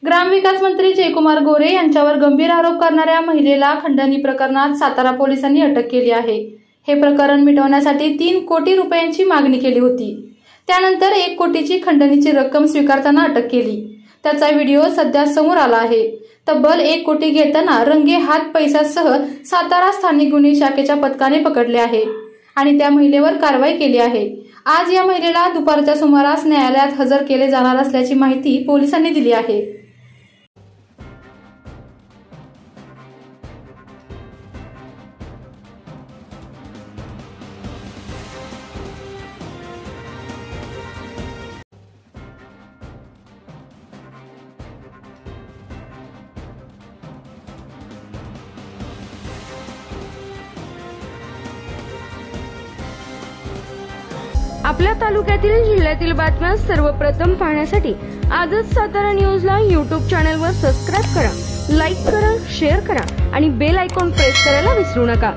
ग्रामविकास मंत्री जयकुमार गोरे यांच्यावर गंभीर आरोप करणाऱ्या महिलेला खंडणी प्रकरणात सातारा पोलिसांनी अटक केली आहे। हे प्रकरण मिटवण्यासाठी 3 कोटी रुपयांची मागणी केली होती। त्यानंतर 1 कोटीची खंडणीची रक्कम स्वीकारताना अटक केली। त्याचा व्हिडिओ सध्या समोर आला आहे। तब्बल 1 कोटी घेताना रंगे हात पैशासह सातारा स्थानिक गुन्हे शाखेच्या पथकाने पकडले आहे आणि त्या महिलेवर कारवाई केली आहे। आज या महिलेला दुपारच्या सुमारास न्यायालयात हजर केले जाणार असल्याची माहिती पोलिसांनी दिली आहे। आपल्या तालुक्यातील जिल्ह्यातील बातम्या सर्वप्रथम पाहण्यासाठी आजच सातारा न्यूजला YouTube चॅनलवर सबस्क्राइब करा, लाईक करा, शेअर करा आणि बेल आयकॉन प्रेस करायला विसरू नका।